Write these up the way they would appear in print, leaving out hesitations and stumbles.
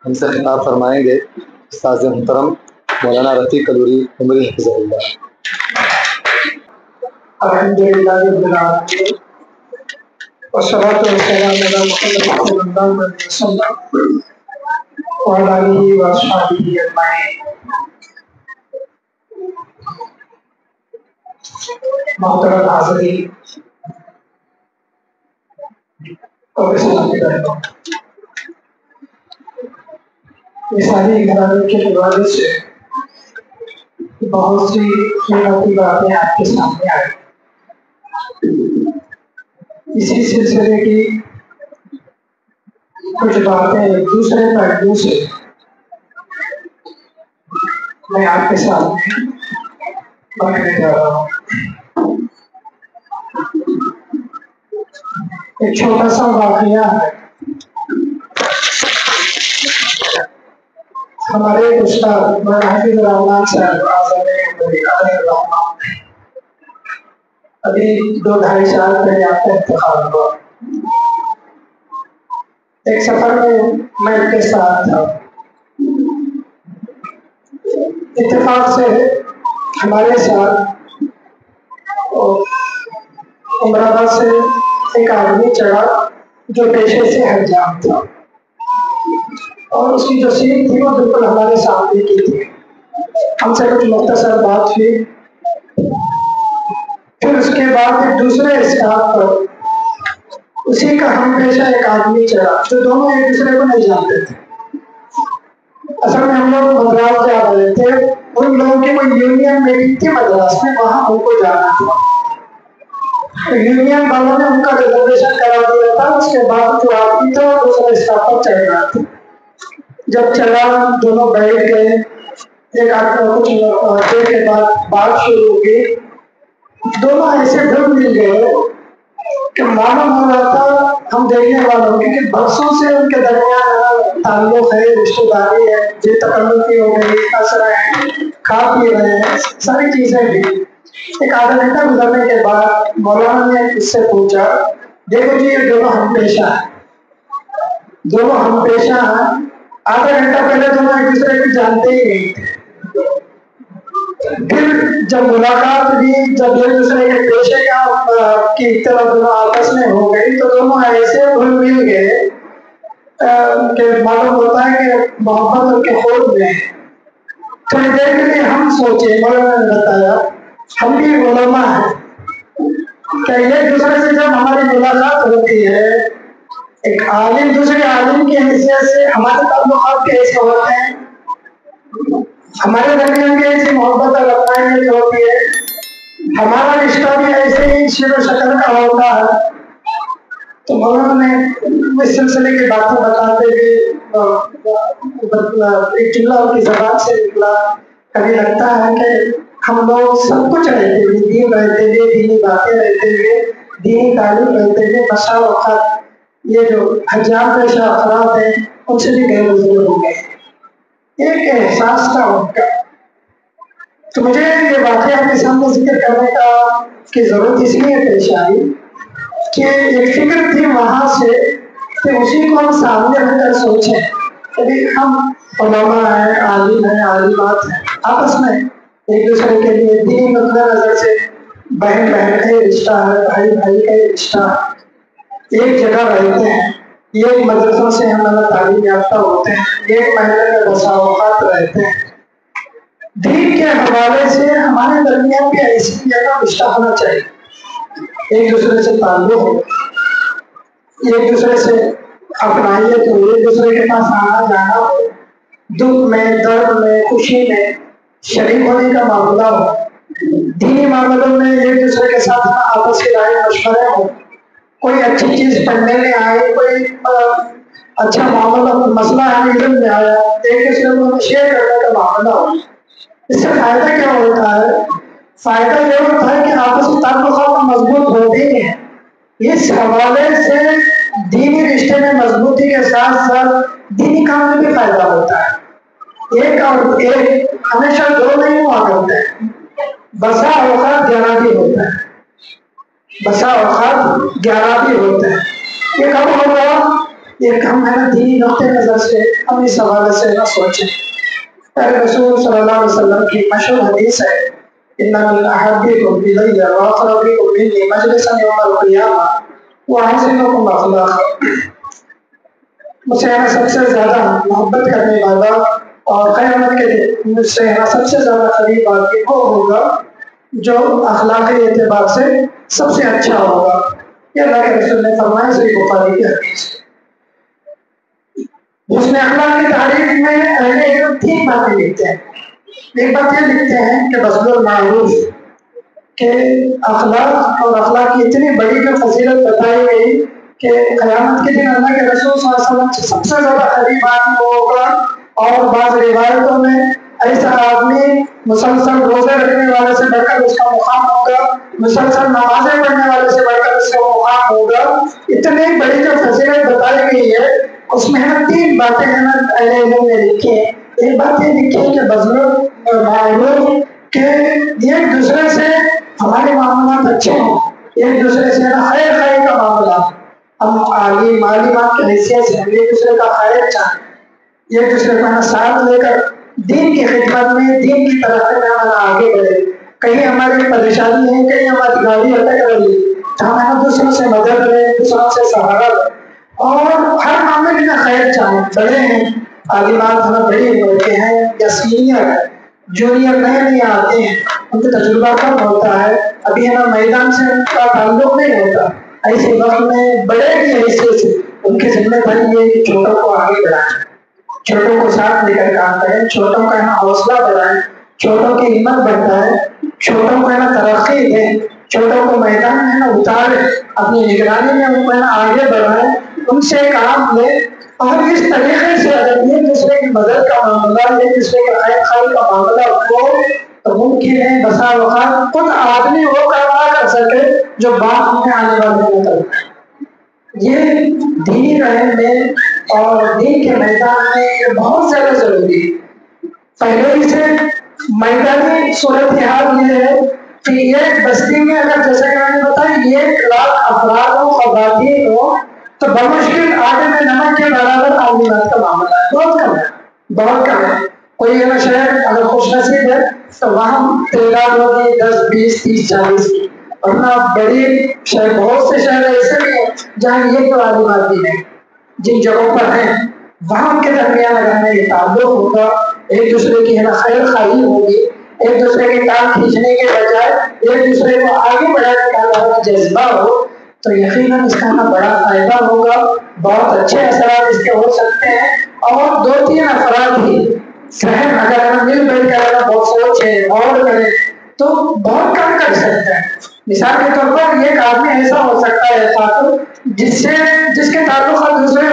ہم سے خطاب فرمائیں گے استاذ محترم مولانا رفیق الوری عمری حفظہ اللہ۔ الحمدللہ رب العالمین والصلاۃ والسلام علی محمد صلی اللہ علیہ وسلم وعلی آلہ واصحابہ اجمعین۔ محترم حاضرین اور اسلام کے رہنما، مثالی گھرانے کے حوالے سے بہت سی قیمتی باتیں آپ کے سامنے آئی۔ اسی سلسلے کی کچھ باتیں ایک دوسرے پہلو سے میں آپ کے سامنے رکھنے جا رہا ہوں۔ ایک چھوٹا سا واقعہ ہے۔ ہمارے استاد مولانا حفیظ الرحمان صاحب ابھی 2-2.5 سال پہلے آپ کا انتقال ہوا۔ ایک سفر میں ان کے ساتھ تھا۔ اتفاق سے ہمارے ساتھ عمرہ سے ایک آدمی چڑھا جو پیشے سے حجام تھا، اور اس کی جو سیٹ تھی وہ بالکل ہمارے سامنے کی تھی۔ ہم سے کچھ مختصر بات ہوئی، پھر اس کے بعد ایک دوسرے اسٹاپ پر اسی کا ہم پیشہ ایک آدمی چڑھا جو دونوں ایک دوسرے کو نہیں جانتے تھے۔ اصل میں ہم لوگ مدراس جا رہے تھے، ان لوگوں کی کوئی یونین میٹنگ تھی مدراس میں، وہاں ان کو جانا تھا۔ یونین والوں نے ان کا ریزرویشن کرا دیا تھا۔ اس کے بعد جو آدمی تھا وہ دوسرے اسٹاپ پر چڑھ رہا تھا۔ جب چڑھا دونوں بیٹھ گئے، ایک آدمی کچھ دیر کے بعد بات شروع ہوئی، دونوں ایسے گھل مل گئے کہ معلوم ہو رہا تھا ہم دیکھنے والوں کی کہ برسوں سے ان کے درمیان تعلق ہے، رشتہ داری ہے، جی تکلفی ہو گئی، اثر ہے، کھا پی رہے ہیں، ساری چیزیں بھی۔ ایک آدھا گھنٹہ گزرنے کے بعد مولانا نے اس سے پوچھا، دیکھو جی یہ دونوں ہم پیشہ ہیں، دونوں ہم پیشہ ہیں، آدھا گھنٹہ پہلے دونوں ایک دوسرے کو جانتے ہی نہیں تھے۔ پھر جب ملاقات ہوئی، جب ایک دوسرے کے پیشے کی اطلاع دونوں آپس میں ہو گئی تو دونوں ایسے گھل مل گئے کہ معلوم ہوتا ہے کہ محبت ان کے خود میں ہے۔ تھوڑی دیر کے لیے ہم سوچے، مولانا نے بتایا ہم بھی علماء ہیں کہ ایک دوسرے سے جب ہماری ملاقات ہوتی ہے، ایک عالم دوسرے عالم کی حیثیت سے ہمارے تعلقات کیسے ہوتے ہیں، ہمارے درمیان بھی ایسی محبت اور اپنائیت ہوتی ہے، ہمارا رشتہ بھی ایسے ہی شکل و شکل کا ہوتا ہے۔ تو مولانا نے اس سلسلے کی باتیں بتاتے ہوئے ایک جملہ ان کی زبان سے نکلا، کبھی لگتا ہے کہ ہم لوگ سب کچھ رہتے ہوئے، دین رہتے ہوئے، دینی باتیں رہتے ہوئے، دینی تعلیم رہتے ہوئے، بسا اوقات یہ جو حجام پیشہ افراد ہیں ان سے بھی غیر گزر ہو گئے۔ ایک احساس تھا ان کا۔ تو مجھے یہ واقعہ آپ کے سامنے ذکر کرنے کی ضرورت اس لیے پیش آئی کہ ایک فکر تھی وہاں سے کہ اسی کو ہم سامنے رکھ کر سوچیں کہ ہم علماء ہیں، عالم ہیں، عالمات ہیں، آپس میں ایک دوسرے کے لیے دینی نقطہ نظر سے بہن بہن کا یہ رشتہ ہے، بھائی بھائی کا یہ رشتہ ہے، ایک جگہ رہتے ہیں، ایک مدرسوں سے ہم تعلیم یافتہ ہوتے ہیں، ایک محلے میں بسا اوقات رہتے ہیں۔ دین کے حوالے سے ہمارے درمیان بھی ایسی جگہ رشتہ ہونا چاہیے، ایک دوسرے سے تعلق ہو، ایک دوسرے سے اپنائیت ہو، ایک دوسرے کے پاس آنا جانا ہو، دکھ میں، درد میں، خوشی میں شریک ہونے کا معاملہ ہو، دینی معاملوں میں ایک دوسرے کے ساتھ آپس کی رائے مشورے ہو، کوئی اچھی چیز پڑھنے میں آئے، کوئی اچھا معاملہ مسئلہ ہے علم میں آیا، ایک دوسرے کو شیئر کرنے کا معاملہ ہو۔ اس سے فائدہ کیا ہوتا ہے؟ فائدہ یہ ہوتا ہے کہ آپس کے تعلقات مضبوط ہوتے ہیں۔ اس حوالے سے دینی رشتے میں مضبوطی کے ساتھ ساتھ دینی کام میں بھی فائدہ ہوتا ہے۔ ایک اور ایک ہمیشہ دو نہیں ہوا کرتے ہیں، بسا اوقات 11 بھی ہوتا ہے، بسا اوقات 11 بھی ہوتا ہے۔ یہ کب ہوگا؟ ایک ہم ہے نا دینی نقطۂ نظر سے ہم اس حوالے سے نہ سوچیں. پہلے رسول صلی اللہ علیہ وسلم کی مشہور حدیث ہے ان من احبکم الی واقربکم منی مجلسا یوم القیامہ واحسنکم اخلاقا. مجھ سے سب سے زیادہ محبت کرنے والا اور قیامت کے دن مجھ سے سب سے زیادہ قریب آدمی وہ ہوگا جو اخلاقی اعتبار سے سب سے اچھا ہوگا. یہ اللہ کے رسول نے فرمایا صحیح بخاری کی حدیث. حسن اخلاق کی تعریف میں اہل علم تین باتیں لکھتے ہیں. ایک بات یہ لکھتے ہیں کہ بذل المعروف، کہ اخلاق اور اخلاق کی اتنی بڑی جو فضیلت بتائی گئی کہ قیامت کے دن اللہ کے رسول صلی اللہ علیہ وسلم سے سب سے زیادہ قریب آدمی وہ ہوگا. اور بعض روایتوں میں ایسا آدمی مسلسل روزے رکھنے والے سے بڑھ کر اس کا مقام ہوگا، مسلسل نمازیں پڑھنے والے سے بڑھ کر اس کا مقام ہوگا. اتنی بڑی جو فضیلت بتائی گئی ہے اس میں ہم تین باتیں ہمیں اہل علم نے لکھی ہیں. ایک بات یہ لکھی ہے کہ بذل المعروف، کہ ایک دوسرے سے ہمارے معاملات اچھے ہوں، ایک دوسرے سے خیر خیر کا معاملہ. ہم عالمات کی حیثیت سے ایک دوسرے کا خیر چاہیں، ایک دوسرے کا ساتھ لے کر دین کی خدمت میں، دین کی طرف میں ہم آگے بڑھے. کہیں ہماری پریشانی ہے، کہیں ہماری گاڑی اٹک رہی ہے تو ہمیں دوسروں سے مدد لیں، دوسروں سے سہارا لیں اور ہر معاملے میں خیر چاہیں. بڑے ہیں عالمات، ہمیں بڑی عمر کے ہیں یا سینئر ہے، جونیئر نئے نئے آتے ہیں، ان کا تجربہ کم ہوتا ہے، ابھی ہمیں میدان سے ان کا تعلق نہیں ہوتا. ایسے وقت میں بڑے کی حیثیت سے ان کی ذمہ داری یہ کہ چھوٹوں کو آگے بڑھائیں، چھوٹوں کو ساتھ لے کر کام کریں، چھوٹوں کا حوصلہ بڑھائیں، چھوٹوں کی ہمت بڑھائیں، چھوٹوں کو ترقی دیں، چھوٹوں کو میدان میں اتاریں، اپنی نگرانی میں ان کو آگے بڑھائیں، ان سے کام لیں. اور اس طریقے سے اگر ایک دوسرے کی مدد کا معاملہ، ایک دوسرے کے خیر خواہی کا معاملہ ہو تو ممکن ہے بسا اوقات خود آدمی وہ کام نہ کر سکے جو بعد میں آنے والے میں کرتا ہے. یہ دینی رہن میں اور دین کے میدان میں یہ بہت زیادہ ضروری ہے. پہلے ہی سے میدانی صورتحال یہ ہے کہ ایک بستی میں اگر جیسے کہ میں نے بتایا 1,00,000 افراد ہو، خواتین ہو، تو بمشکل آٹے میں نمک کے برابر عالمات کا معاملہ ہے. بہت کم ہے، بہت کم ہے. کوئی شہر اگر خوش نصیب ہے تو وہاں تعداد ہوگی 10 20 30 40 کی، ورنہ بڑی شہر بہت سے شہر ایسے بھی ہیں جہاں یہ تو عالمات بھی نہیں. جن جگہوں پر ہیں وہاں ان کے درمیان اگر ہمیں یہ تعلق ہوگا، ایک دوسرے کی خیر خواہی ہوگی، ایک دوسرے کے کام کھینچنے کے بجائے ایک دوسرے کو آگے بڑھانے کا ہمارا جذبہ ہو تو یقیناً اس کا بڑا فائدہ ہوگا. بہت اچھے اثرات اس کے ہو سکتے ہیں. اور 2-3 افراد ہی ذہن اگر ہم مل بیٹھ کر بہت سوچیں اور کریں تو بہت کم کر سکتے ہیں. مثال کے طور پر ایک آدمی ایسا ہو سکتا ہے خاتون جس کے تعلقات دوسرے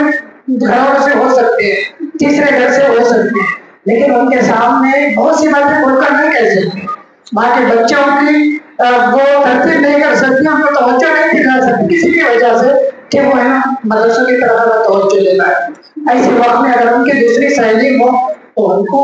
گھروں سے ہو سکتے ہیں، تیسرے گھر سے ہو سکتے ہیں، لیکن ان کے سامنے بہت سی باتیں کھل کر نہیں کہہ سکتی. ماں کے بچوں کی وہ ترتیب نہیں کر سکتی، ان کو توجہ نہیں دکھا سکتی کسی کی وجہ سے کہ وہ مدرسوں کی طرف توجہ دیتا ہے. ایسے وقت میں اگر ان کی دوسری سہیلی ہو تو ان کو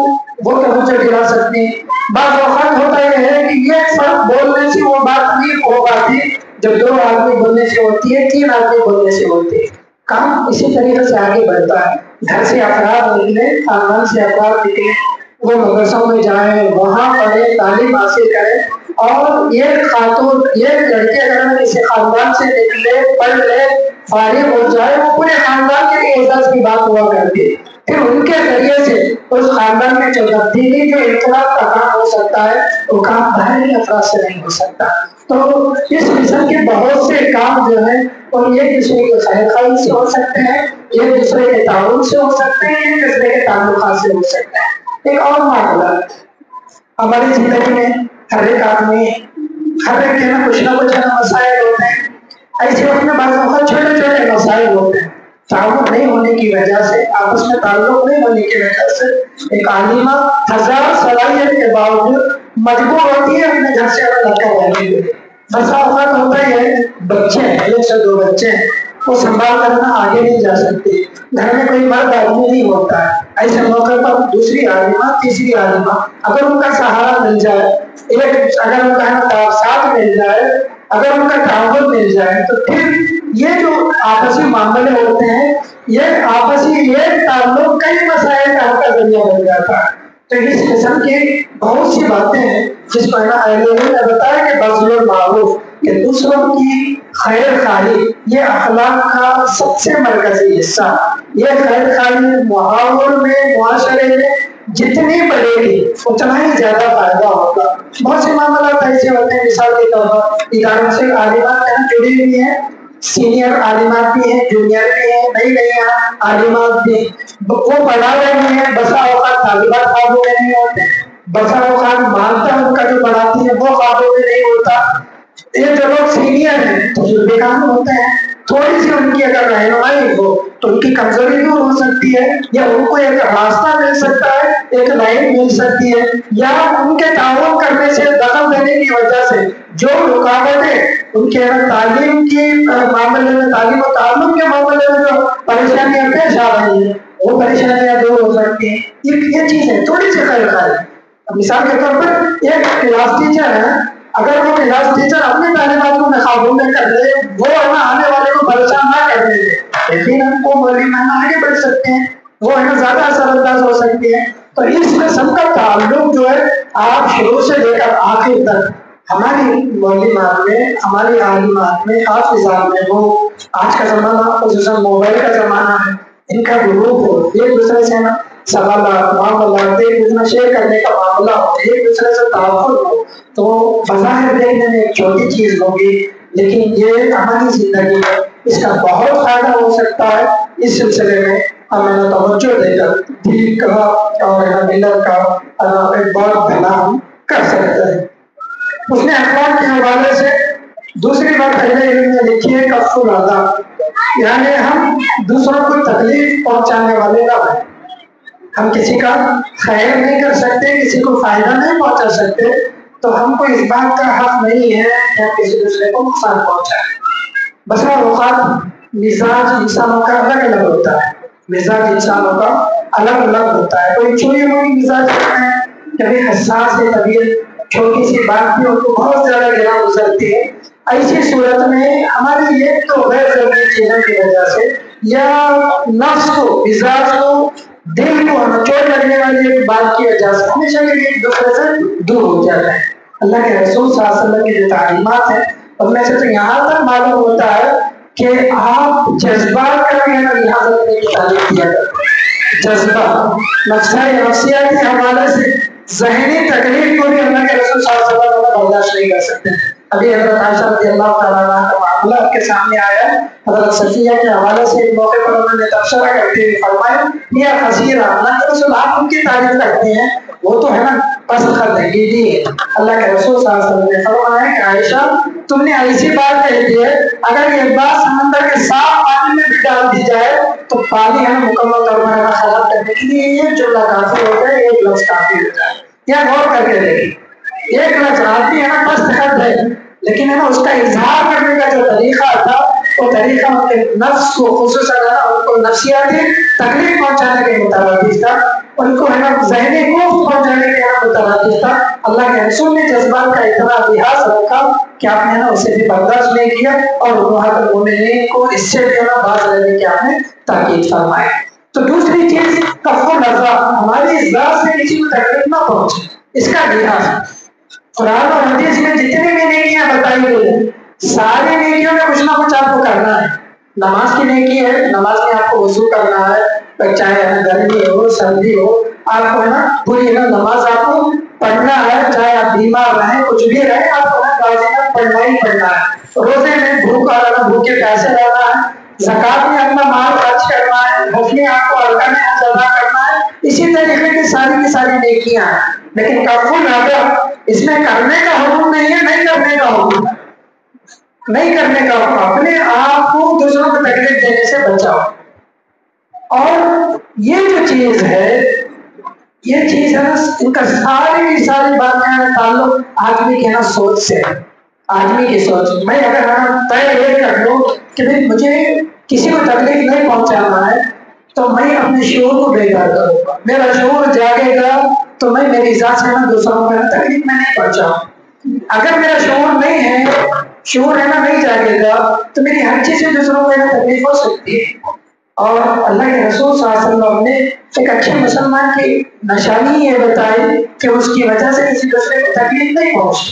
وہ توجہ دلا سکتی. بعض اوقات ہوتا یہ ہے کہ یہ فرق بولنے سے وہ بات نہیں ہو پاتی جو 2 آدمی بولنے سے ہوتی ہے، 3 آدمی بولنے سے ہوتی ہے. کام اسی طریقے سے آگے بڑھتا ہے. گھر سے افراد نکلے، خاندان سے افراد نکلے، وہ مدرسوں میں جائیں، وہاں پڑھیں، تعلیم حاصل کریں. اور یہ خاتون، یہ لڑکے اگر کسی خاندان سے نکلے، پڑھ لے، فارغ ہو جائے، وہ پورے خاندان کے لیے اعزاز کی بات ہوا کرتی ہے. پھر ان کے ذریعے سے اس خاندان میں جو تبدیلی، جو انقلاب کا کام ہو سکتا ہے وہ کام باہری افراد سے نہیں ہو سکتا. تو اس قسم کے بہت سے کام جو ہیں وہ ایک دوسرے کے خیر خواہی سے ہو سکتے ہیں، ایک دوسرے کے تعاون سے ہو سکتے ہیں، ایک دوسرے کے تعلقات سے ہو سکتے ہیں. ایک اور معاملہ ہماری زندگی میں ہر ایک آدمی، ہر ایک کے کچھ نہ کچھ مسائل ہوتے ہیں. ایسے وقت میں بعض اوقات چھوٹے چھوٹے مسائل ہوتے ہیں، تعاون نہیں ہونے کی وجہ سے، آپس میں تعلق نہیں ہونے کی وجہ سے ایک عالمہ ہزار صلاحیت کے باوجود مجبور ہوتی ہے اپنے گھر سے الگ رکھا جانے کے لیے. بسا اوقات ہوتا ہے بچے ہیں، 1 سے 2 بچے ہیں، وہ سنبھال کرنا آگے نہیں جا سکتے، گھر میں کوئی مرد آدمی نہیں ہوتا ہے. ایسے موقع پر دوسری عالمہ، تیسری عالمہ اگر ان کا سہارا مل جائے، اگر ان کا ساتھ مل جائے، اگر ان کا تعاون مل جائے تو پھر یہ جو آپسی معاملے ہوتے ہیں یہ آپسی ایک تعلق کئی مسائل کا حل کا ذریعہ بن جاتا ہے. تو اس قسم کی بہت سی باتیں ہیں جس کو اہل علم نے بتایا کہ بذل المعروف کہ دوسروں کی خیر خواہی یہ اخلاق کا سب سے مرکزی حصہ. یہ خیر خواہی ماحول میں معاشرے میں جتنی بڑھے گی اتنا ہی زیادہ فائدہ ہوگا. بہت سے معاملات ایسے ہوتے ہیں مثال کے طور پر اداروں سے عالمات یہاں جڑی ہوئی ہیں, سینئر عالمات بھی ہیں, جونیئر بھی ہیں, نئی نئی عالمات بھی, وہ پڑھا رہی ہیں. بسا اوقات طالبات خوابوں میں نہیں ہوتے, بسا اوقات مالتا ان کا جو پڑھاتی ہے وہ خوابوں میں نہیں ہوتا. یہ جو لوگ سینئر ہیں تجربے کار ہوتے ہیں, تھوڑی سی ان کی اگر رہنمائی ہو تو ان کی کمزوری دور ہو سکتی ہے, یا ان کو ایک راستہ مل سکتا ہے, ایک لائن مل سکتی ہے, یا ان کے تعاون کرنے سے دخل دینے کی وجہ سے جو رکاوٹیں ان کے تعلیم کی معاملے میں, تعلیم و تعلم کے معاملے میں جو پریشانیاں پیش آ رہی ہیں وہ پریشانیاں دور ہو سکتی ہیں. یہ چیز ہے تھوڑی سی خیر خواہی. مثال کے طور پر ایک کلاس ٹیچر ہے, اگر وہ کلاس ٹیچر اپنے طالبات کو خوابوں میں کر لے, وہ آنے والے کو پریشان نہ کرنے دے, لیکن ہم کو معلم آگے بڑھ سکتے ہیں, وہ زیادہ اثر انداز ہو سکتی ہے. تو اس قسم کا تعلق جو ہے آپ شروع سے لے کر آخر تک ہماری معلومات میں, ہماری عالمات میں, حافظات میں, وہ آج کا زمانہ خصوصاً موبائل کا زمانہ ہے, ان کا گروپ ہو, ایک دوسرے سے نا سوالات معاملات ایک دوسرے شیئر کرنے کا معاملہ ہو, ایک دوسرے سے تعاون ہو, تو بظاہر دیکھنے میں ایک چھوٹی چیز ہوگی لیکن یہ ہماری زندگی میں اس کا بہت فائدہ ہو سکتا ہے. اس سلسلے میں ہمیں توجہ دے کر دین کا اور ملت کا ایک بہت بھلا ہم کر سکتے ہیں. اس نے اخلاق کے حوالے سے دوسری بات اہل علم نے لکھی ہے کف الاذی, یعنی ہم دوسروں کو تکلیف پہنچانے والے نہ بنیں. ہم کسی کا خیر نہیں کر سکتے, کسی کو فائدہ نہیں پہنچا سکتے, تو ہم کو اس بات کا حق نہیں ہے کہ ہم کسی دوسرے کو نقصان پہنچائیں. بسا اوقات مزاج انسانوں کا الگ الگ ہوتا ہے, مزاج انسانوں کا الگ الگ ہوتا ہے. کوئی چھوٹی موٹی مزاج ہوتا ہے, کبھی حساس ہے طبیعت, چھوٹی سی بات بھی ان کو بہت زیادہ گرا گزرتی ہے. ایسی صورت میں ہماری ایک تو غیر ضروری چیزوں کی وجہ سے یا نفس کو, مزاج کو, دل کو چوٹ لگنے والی ایک بات کی وجہ سے ہمیشہ کے لیے ایک دوسرے سے دور ہو جاتا ہے. اللہ کے رسول صلی اللہ علیہ وسلم کی جو تعلیمات ہیں ان میں سے تو یہاں تک معلوم ہوتا ہے کہ آپ جذبات کا بھی لحاظ رکھنے کی تعلیم دیا کرتے ہیں. جذبہ نفسیاتی حوالے سے ذہنی تکلیف کو بھی اللہ کے رسول صلی اللہ علیہ وسلم برداشت نہیں کر سکتے. ابھی حضرت عائشہ رضی اللہ تعالیٰ عنہ کا معاملہ آپ کے سامنے آیا, حضرت صفیہ کے حوالے سے ایک موقع پر انہوں نے تبصرہ کرتے ہوئے فرمایا یا خزیرہ, اللہ کے رسول آپ ان کی تعریف کرتے ہیں, وہ تو ہے نا پس خدیجی ہے. اللہ کے رسول صلی اللہ علیہ وسلم نے فرمایا کہ عائشہ تم نے ایسی بات کہہ دی ہے, اگر یہ بات سمندر کے صاف پانی میں بھی ڈال دی جائے تو پانی ہے مکمل طور پر خراب کرنے کے لیے یہ جملہ کافی ہو جائے, ایک لفظ کافی ہو جائے. یا غور کر کے دیکھیں, ایک لفظ آدمی ہے نا پس خد ہے, لیکن ہے نا اس کا اظہار کرنے کا جو طریقہ تھا وہ طریقہ ان کے نفس کو خصوصاً ان کو نفسیاتی تکلیف پہنچانے کے مترادف تھا, ان کو ہے نا ذہنی کوفت پہنچانے کے مترادف تھا. اللہ کے رسول نے جذبات کا اتنا لحاظ رکھا کہ آپ نے نا اسے بھی برداشت نہیں کیا, اور امہات المومنین کو اس سے بھی ہے نا باز رہنے کی آپ نے تاکید فرمائی. تو دوسری چیز کف الاذی, ہماری ذات سے کسی کو تکلیف نہ پہنچے, اس کا لحاظ. قرآن اور حدیث میں جتنی بھی نیکیاں بتائی گئی ہیں ساری نیکیوں میں کچھ نہ کچھ آپ کو کرنا ہے. نماز کی نیکی ہے, نماز میں آپ کو وضو کرنا ہے, چاہے گرمی ہو سردی ہو, آپ کو ہے نا پوری نماز آپ کو پڑھنا ہے, چاہے آپ بیمار رہیں کچھ بھی رہے آپ کو لازماً پڑھنا ہی پڑھنا ہے. روزے میں بھوکا رہنا, بھوکے پیسے رہنا ہے, زکات میں اپنا مال خرچ کرنا ہے, حج میں آپ کو ارکان حج ادا کرنا ہے. اسی طریقے کی ساری نیکیاں ہیں. لیکن کف الاذی اس میں کرنے کا حکم نہیں ہے, نہیں کرنے کا حکم ہے, نہیں کرنے کا حکم. اپنے آپ کو دوسروں کو تکلیف دینے سے بچاؤ. اور یہ جو چیز ہے, یہ چیز ہے نا, ان کا ساری باتیں تعلق آدمی کے نا سوچ سے, آدمی کی سوچ. میں اگر طے یہ کر لوں کہ بھائی مجھے کسی کو تکلیف نہیں پہنچانا ہے تو میں اپنے شعور کو بیدار کروں گا, میرا شعور جاگے گا تو میں میری ذات سے نا دوسروں کو تکلیف میں نہیں پہنچاؤں. اگر میرا شعور نہیں ہے, شعور ہے نا نہیں جاگے گا تو میری ہر چیز سے دوسروں کو تکلیف ہو سکتی ہے. اور اللہ کے رسول صلی اللہ علیہ وسلم نے ایک اچھے مسلمان کی نشانی یہ بتائی کہ اس کی وجہ سے کسی دوسرے کو تکلیف نہیں پہنچتی،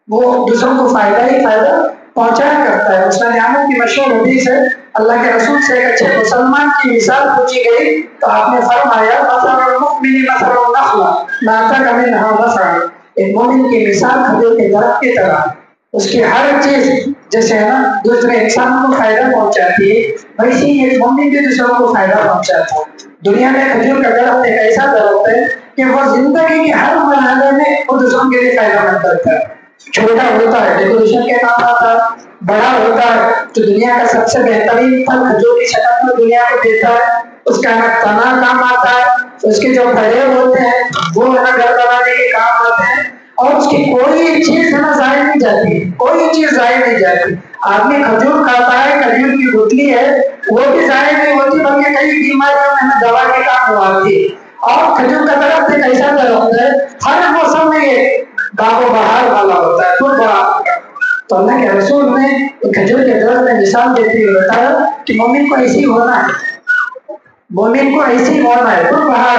وہ دوسروں کو فائدہ ہی فائدہ پہنچایا کرتا ہے. مسند احمد کی مشہور حدیث ہے، اللہ کے رسول سے ایک اچھے مسلمان کی مثال پوچھی گئی تو آپ نے فرمایا مثل المؤمن مثل النخلة لا تك منها مثلا، ایک مومن کی مثال کھجور کے درخت کی طرح، اس کی ہر چیز جیسے ہے نا دوسرے انسان کو فائدہ پہنچاتی ہے، ویسے ہی ایک مومن بھی دوسروں کو فائدہ پہنچاتا ہے. دنیا میں کھجور کا درخت ایک ایسا درخت ہے کہ وہ زندگی کے ہر مرحلے میں وہ دوسروں کے لیے فائدہ مند کرتا ہے. چھوٹا ہوتا ہے ڈیکوریشن کے کام آتا ہے، بڑا ہوتا ہے تو دنیا کا سب سے بہترین پھل کھجور کی شکل میں دنیا کو دیتا ہے. اس کا تنا کام آتا ہے، اس کے جو پھلے ہوتے ہیں وہ ہے نا گھر بنانے کے کام آتے ہیں، اور اس کی کوئی چیز ہے نا ضائع نہیں جاتی، کوئی چیز ضائع نہیں جاتی. آدمی کھجور کھاتا ہے، کھجور کی گٹلی ہے وہ بھی ضائع نہیں ہوتی بلکہ کئی بیماریوں میں دوا کے کام آتی ہے. اور کھجور کا درخت ایک ایسا درخت ہے ہر موسم میں یہ باغ و بہار والا ہوتا ہے تو بہار. تو اللہ کے رسول نے کھجور کے درخت میں مثال دیتے ہوئے بتایا کہ مومن کو ایسی ہونا ہے، مومن کو ایسی ہونا ہے تو بہار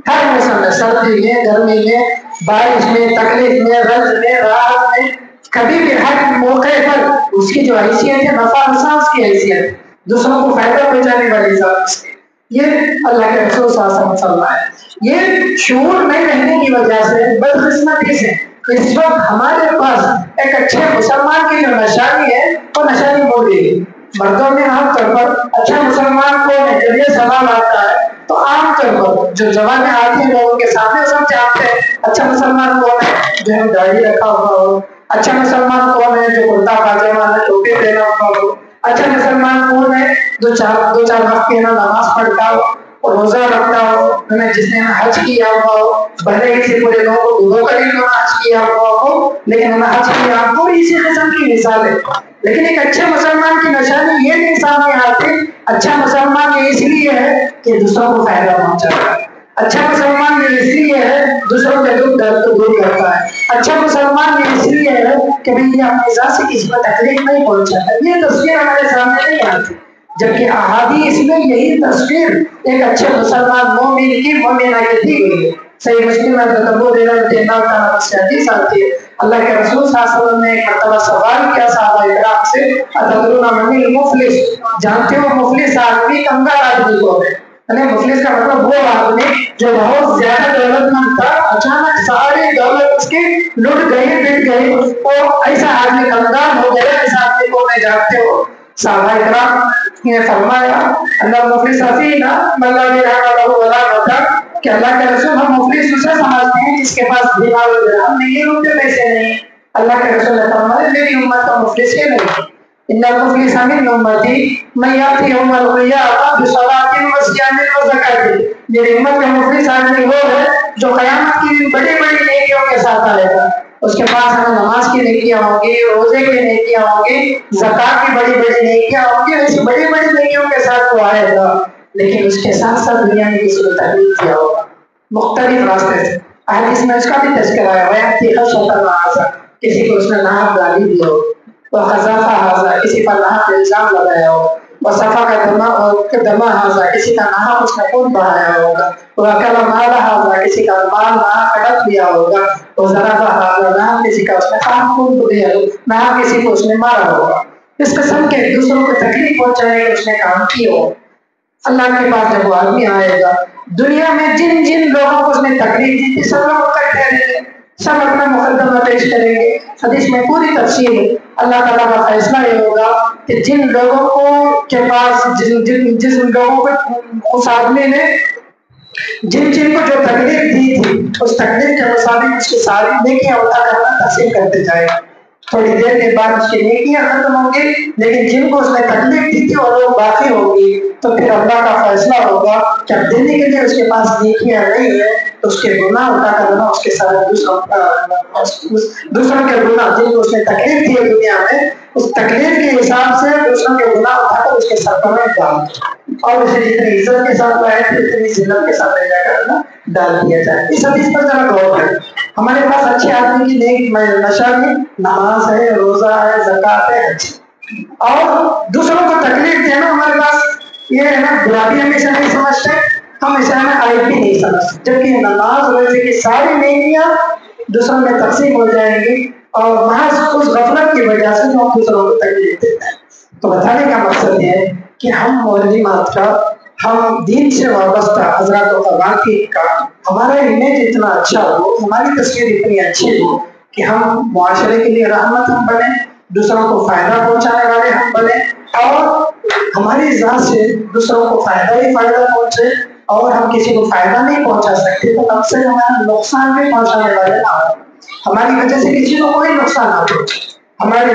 ہر موسم میں، سردی میں، گرمی میں، بارش میں، تکلیف میں، رنج میں، راحت میں، کبھی بھی ہر موقع پر اس کی جو حیثیت ہے نفع نصاص کی حیثیت، دوسروں کو فائدہ پہنچانے والی ذات، یہ اللہ کے رسول صلی اللہ علیہ وسلم صلی اللہ ہے. یہ شعور نہیں رہنے کی وجہ سے بدقسمتی سے اس وقت ہمارے پاس ایک اچھے مسلمان کی جو نشانی ہے وہ نشانی بول رہی ہے. مردوں میں عام طور پر اچھا مسلمان کون ہے جب یہ سوال آتا ہے تو عام طور پر جو زبانیں آتی ہیں لوگوں کے سامنے سب جانتے ہیں اچھا مسلمان کون ہے جو ہے داڑھی رکھا ہوا ہو، اچھا مسلمان کون ہے جو کرتا پاجامہ میں ٹوپی پہنا ہوا ہو، اچھا مسلمان کون ہے جو دو چار وقت کی نماز پڑھتا ہو اور روزہ رکھتا ہو، جس نے حج کیا ہوا ہو، بھلے ہی سے پورے لوگوں کو دو کر حج کیا ہوا ہو لیکن انہیں حج کیا ہو، اسی قسم کی مثال ہے. لیکن ایک اچھے مسلمان کی نشانی یہ نہیں سامنے آتی. اچھا مسلمان یہ اس لیے ہے کہ دوسروں کو فائدہ پہنچاتا ہے، اچھا مسلمان یہ اس لیے ہے دوسروں کے دکھ درد کو دور کرتا ہے، اچھا مسلمان یہ اس لیے ہے کہ بھئی یہ اپنی ذات سے کسی کو تکلیف نہیں پہنچاتا. یہ تصویر ہمارے سامنے نہیں آتی، جبکہ احادیث میں یہی تصویر ایک اچھے مسلمان مومن کی مومنہ کی دی گئی ہے. صحیح مسلم میں حضرت ابو ہریرہ رضی اللہ تعالیٰ سے حدیث آتی ہے، اللہ کے رسول صلی اللہ علیہ وسلم نے ایک مرتبہ سوال کیا صحابہ اکرام سے، اتدرون من المفلس، جانتے ہو مفلس آدمی کنگال آدمی کو ہے؟ یعنی مفلس کا مطلب وہ آدمی جو بہت زیادہ دولت مند تھا، اچانک ساری دولت اس کی لٹ گئی بٹ گئی، اور ایسا آدمی کنگال ہو گیا، ایسا آدمی کو نہیں جانتے ہو؟ صحابہ اکرام نے فرمایا اللہ مفلس فینا من لا درہم لہ ولا متاع، کہ اللہ کے رسول ہم مفلس اسے سمجھتے ہیں جس کے پاس دینار و درہم نہیں ہے، روپے پیسے نہیں. اللہ کے رسول نے فرمایا میری امت کا مفلس یہ نہیں، ان المفلس من امتی من یاتی یوم القیامہ بصلاۃ و صیام و زکاۃ، میری امت کا مفلس آدمی وہ ہے جو قیامت کی دن بڑی بڑی نیکیوں کے ساتھ آئے گا. اس کے پاس ہمیں نماز کی نیکیاں ہوں گی، روزے کی نیکیاں ہوں گی، زکات کی بڑی بڑی نیکیاں ہوں گی، ایسی بڑی بڑی نیکیوں کے ساتھ وہ آئے گا، لیکن اس کے ساتھ ساتھ دنیا میں کسی کو تکلیف دیا ہوگا مختلف راستے سے. حدیث میں اس کا بھی تذکرہ ہے، ویأتی خشۃ العصا، کسی کو اس نے ناحق گالی دی ہو، وقذف ھذا، کسی پر ناحق الزام لگایا ہو، وسفک دم ھذا، کسی کا ناحق اس نے خون بہایا ہوگا، وأکل مال ھذا، کسی کا مال ناحق ہڑپ لیا ہوگا، وضرب ھذا، ناحق کسی کا اس نے خون کو دیا ہوگا، ناحق کسی کو اس نے مارا ہوگا، اس قسم کے دوسروں کو تکلیف پہنچانے کے اس نے کام کیے ہو. اللہ کے پاس جب وہ آدمی آئے گا، دنیا میں جن جن لوگوں کو اس نے تکلیف دی تھی سب لوگ اکٹھے رہیں گے، سب اپنا مقدمہ پیش کریں گے. حدیث میں پوری تفصیل ہے. اللہ تعالیٰ کا فیصلہ یہ ہوگا کہ جن لوگوں کو کے پاس جن لوگوں کو اس آدمی نے جن کو جو تکلیف دی تھی اس تکلیف کے مطابق اس کی ساری نیکیاں اٹھا کر تقسیم کرتے جائے گا. تھوڑی دیر کے بعد اس کی نیکیاں ختم ہوں گی، لیکن جن کو اس نے تکلیف دی تھی اور وہ باقی ہوگی، تو پھر اللہ کا فیصلہ ہوگا کہ اب دینے کے لیے اس کے پاس نیکیاں نہیں ہے تو اس کے گناہ اٹھا کر دینا اس کے ساتھ دوسروں کے گناہ جن کو اس نے تکلیف دی ہے دنیا میں، اس تکلیف کے حساب سے دوسروں کے گناہ اٹھا کر اس کے سر پر ڈال دو، اور اسے جتنی عزت کے ساتھ لائے تھے اتنی ذلت کے ساتھ لے جا کر ڈال دیا جائے. اس حدیث پر ذرا غور کریں. ہمارے پاس اچھے آدمی کی نیک نشہ بھی نماز ہے، روزہ ہے، زکات ہے، حج، اور دوسروں کو تکلیف دینا ہمارے پاس یہ ہے نا، برادری ہم اسے نہیں سمجھتے، ہم اسے ہمیں آئی بھی نہیں سمجھتے، جبکہ نماز روزے کی ساری نیکیاں دوسروں میں تقسیم ہو جائیں گی، اور محض اس غفلت کی وجہ سے جو ہم دوسروں کو تکلیف دیتے ہیں۔ تو بتانے کا مقصد یہ ہے کہ ہم معلومات کا، ہم دین سے وابستہ حضرات و خواتین کا ہمارا امیج اتنا اچھا ہو، ہماری تصویر اتنی اچھی ہو کہ ہم معاشرے کے لیے رحمت ہم بنے، دوسروں کو فائدہ پہنچانے والے ہم بنے، اور ہماری ذات سے دوسروں کو فائدہ ہی فائدہ پہنچے، اور ہم کسی کو فائدہ نہیں پہنچا سکتے تو کم سے کم ہمارا نقصان بھی پہنچانے والے نہ ہو، ہماری وجہ سے کسی کو کوئی نقصان نہ پہنچے، ہماری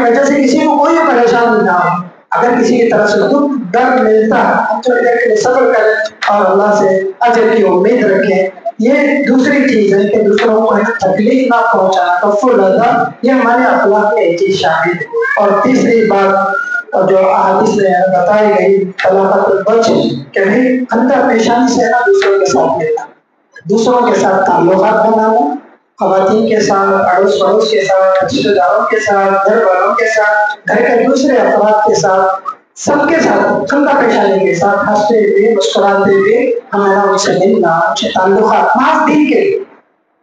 وجہ سے کسی کو کوئی پریشانی نہ ہو، اگر کسی کی طرف سے دکھ درد ملتا ہے ہم تھوڑی دیر کے لیے صبر کریں اور اللہ سے اجر کی امید رکھیں۔ یہ دوسری چیز ہے کہ دوسروں کو تکلیف نہ پہنچانا، کفر ادا، یہ ہمارے اخلاق میں ایک چیز شامل ہے۔ اور تیسری بات جو احادیث میں بتائی گئی طلاقت الوجہ، کہ بھائی اندر پیشانی سے نا دوسروں کے ساتھ لینا، دوسروں کے ساتھ تعلقات بنانا، خواتین کے ساتھ، اڑوس پڑوس کے ساتھ، رشتے داروں کے ساتھ، گھر والوں کے ساتھ، گھر کے دوسرے افراد کے ساتھ، سب کے ساتھ ٹھنڈا پیشانی کے ساتھ ہنستے ہوئے مسکراتے ہوئے ہمیں ان سے ملنا، اچھے تعلقات محض دین کے لیے،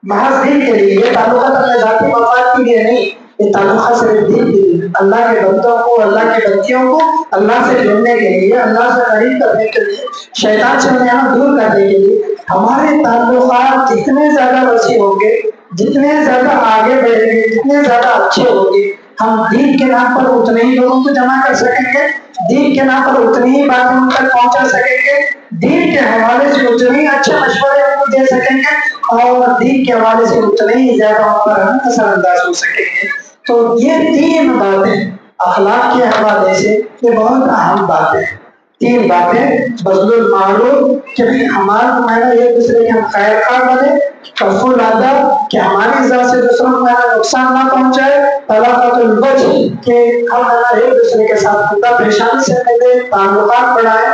محض دین کے لیے، یہ تعلقات اپنے ذاتی مفاد کے لیے نہیں، یہ تعلقات صرف دین کے لیے، اللہ کے بندوں کو، اللہ کے بندیوں کو اللہ سے جڑنے کے لیے، اللہ سے قریب کرنے کے لیے، شیطان سے انہیں دور کرنے کے لیے۔ ہمارے تعلقات جتنے زیادہ وسیع ہوں گے، جتنے زیادہ آگے بڑھیں گے، جتنے زیادہ اچھے ہوں گے، ہم دین کے نام پر اتنے ہی لوگوں کو جمع کر سکیں گے، دین کے نام پر اتنی ہی باتیں ان تک پہنچا سکیں گے، دین کے حوالے سے اتنے ہی اچھے مشورے ان کو دے سکیں گے، اور دین کے حوالے سے اتنے ہی زیادہ ان پر ہم اثر انداز ہو سکیں گے۔ تو یہ تین باتیں اخلاق کے حوالے سے یہ بہت اہم باتیں ہیں، تین باتیں، بذل المعروف کہ ہمارا نمائندہ ایک دوسرے کے ہم خیر خواہ بنے، کف الادب کہ ہماری ذات سے دوسروں کو نقصان نہ پہنچائے، طلاقت الوجہ کہ ہم ایک دوسرے کے ساتھ خدا پیشانی سے ملے، تعلقات بڑھائے۔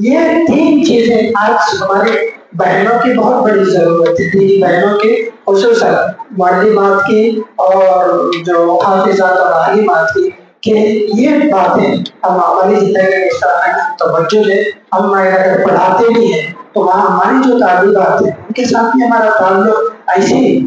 یہ تین چیزیں آج ہماری بہنوں کی بہت بڑی ضرورت ہے، دینی بہنوں کی، خصوصاً معلمات کی اور جو حافظات اور عالمات کی، کہ یہ باتیں ہم ہماری زندگی میں اس طرح توجہ دیں۔ ہم اگر پڑھاتے بھی ہیں تو وہاں ہماری جو طالبات ہیں ان کے ساتھ بھی ہمارا تعلق ایسے ہی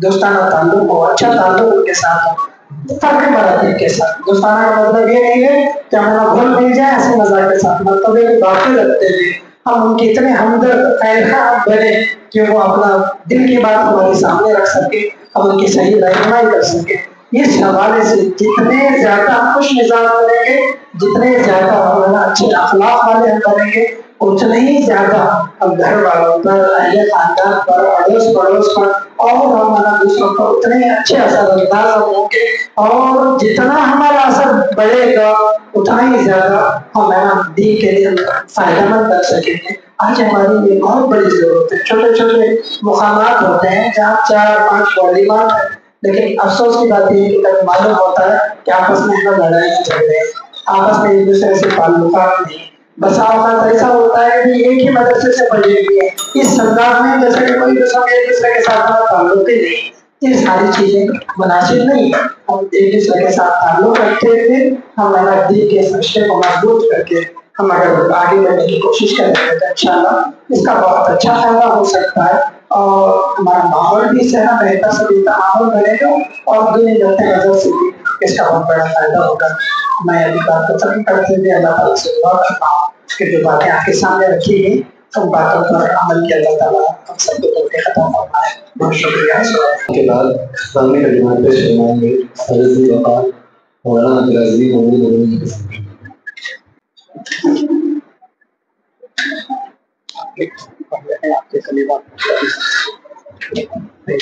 دوستانہ تعلق ہو، اچھا تعلق ان کے ساتھ ہو، فرق مراتب کے ساتھ۔ دوستانہ کا مطلب یہ نہیں ہے کہ ہمارا گھل مل جائے ہنسی مذاق کے ساتھ، مرتبے کی باتیں رکھتے ہوئے ہم ان کے اتنے ہمدرد خیرخواہ بنے کہ وہ اپنا دل کی بات ہمارے سامنے رکھ سکے، ہم ان کی صحیح رہنمائی کر سکیں۔ اس حوالے سے جتنے زیادہ خوش مزاج بنیں گے، جتنے زیادہ ہم اچھے اخلاق والے ہم بنیں گے، اتنے ہی زیادہ ہم گھر والوں پر، اہل خاندان پر، اڑوس پڑوس پر، اور ہمارا دوسروں پر اتنے ہی اچھے اثر انداز ہوں گے، اور جتنا ہمارا اثر بڑھے گا اتنا ہی زیادہ ہمارا دین کے لیے فائدہ مند کر سکیں گے۔ آج ہماری یہ بہت بڑی ضرورت ہے۔ چھوٹے چھوٹے مقامات ہوتے ہیں جہاں 4-5 معلمات ہیں، لیکن افسوس کی بات یہ ہے کہ جب معلوم ہوتا ہے کہ آپس میں ہم لڑائی چل رہے ہیں، آپس میں ایک دوسرے سے تعلقات نہیں، بسا اوقات ایسا ہوتا ہے کہ ایک ہی مدرسے سے پڑھے ہوئے ہیں، اس سردار میں جیسے کہ کوئی دوسرا ایک دوسرے کے ساتھ تعلق ہی نہیں۔ یہ ساری چیزیں مناسب نہیں ہے۔ ہم ایک دوسرے کے ساتھ تعلق رکھتے ہوئے ہم دین کے رشتے کو مضبوط کر کے ہم اگر آگے بڑھنے کی کوشش کریں گے تو انشاءاللہ اس کا بہت اچھا فائدہ ہو سکتا ہے، اور ہمارا ماحول بھی اس طرح بہتر سلیقہ ماحول بنے گا، اور دینی نقطۂ نظر سے بھی اس کا بہت بڑا فائدہ ہوگا۔ میں ابھی بات کو ختم کرتے ہوئے اللہ تعالیٰ سے دعا کرتا ہوں کہ جو باتیں آپ کے سامنے رکھی گئی ان باتوں پر عمل کیا اللہ تعالیٰ ہم سب کو توفیق عطا فرمائے۔ بہت شکریہ۔ کے بعد سامنے کلمات پیش فرمائیں گے حضرت وقار مولانا عبدالعزیز محمود آپ کے کلمات